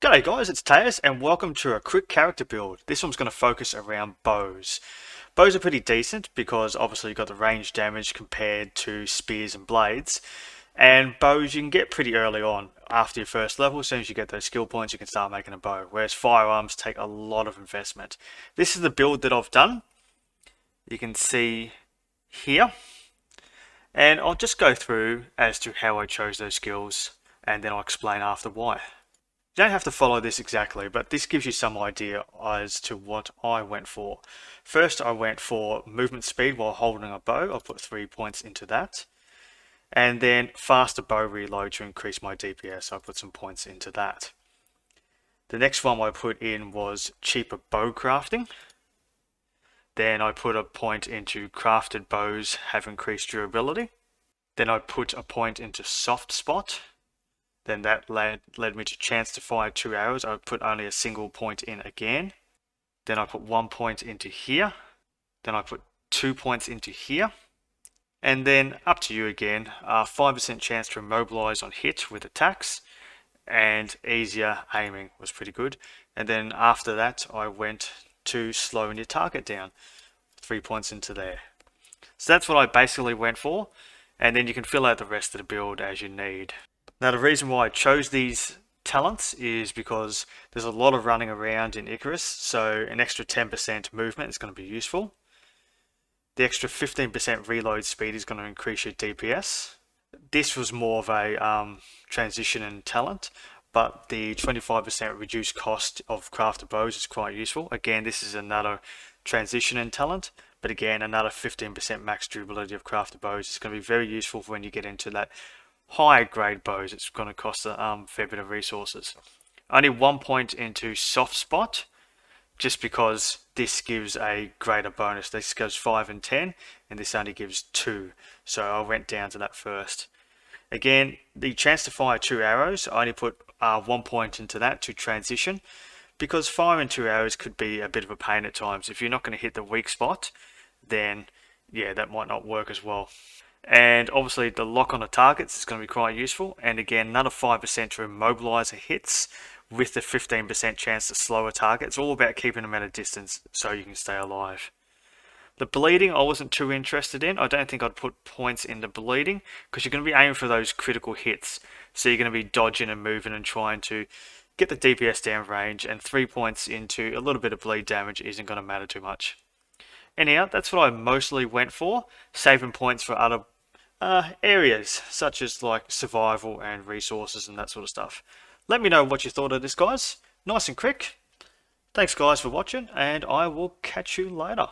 G'day guys, it's Tejas and welcome to a quick character build. This one's going to focus around bows. Bows are pretty decent because obviously you've got the range damage compared to spears and blades. And bows you can get pretty early on after your first level. As soon as you get those skill points you can start making a bow. Whereas firearms take a lot of investment. This is the build that I've done. You can see here. And I'll just go through as to how I chose those skills and then I'll explain after why. You don't have to follow this exactly, but this gives you some idea as to what I went for. First, I went for movement speed while holding a bow. I put 3 points into that. And then faster bow reload to increase my DPS. I put some points into that. The next one I put in was cheaper bow crafting. Then I put a point into crafted bows have increased durability. Then I put a point into soft spot. Then that led me to chance to fire 2 arrows. I put only a single point in again. Then I put 1 point into here. Then I put 2 points into here. And then up to you again, 5% chance to immobilize on hit with attacks. And easier aiming was pretty good. And then after that, I went to slowing your target down. 3 points into there. So that's what I basically went for. And then you can fill out the rest of the build as you need. Now the reason why I chose these talents is because there's a lot of running around in Icarus, so an extra 10% movement is going to be useful. The extra 15% reload speed is going to increase your DPS. This was more of a transition in talent, but the 25% reduced cost of crafted bows is quite useful. Again, this is another transition in talent, but again, another 15% max durability of crafted bows is going to be very useful for when you get into that higher grade bows. It's going to cost a fair bit of resources. Only 1 point into soft spot, just because this gives a greater bonus. This goes 5 and 10, and this only gives 2. So I went down to that first. Again, the chance to fire 2 arrows, I only put 1 point into that to transition, because firing 2 arrows could be a bit of a pain at times. If you're not going to hit the weak spot, then yeah, that might not work as well. And obviously the lock on the targets is going to be quite useful. And again, another 5% to immobilize hits with the 15% chance to slow a target. It's all about keeping them at a distance so you can stay alive. The bleeding I wasn't too interested in. I don't think I'd put points into bleeding because you're going to be aiming for those critical hits. So you're going to be dodging and moving and trying to get the DPS down range, and 3 points into a little bit of bleed damage isn't going to matter too much. Anyhow, that's what I mostly went for, saving points for other areas such as like survival and resources and that sort of stuff. Let me know what you thought of this, guys. Nice and quick. Thanks guys for watching, and I will catch you later.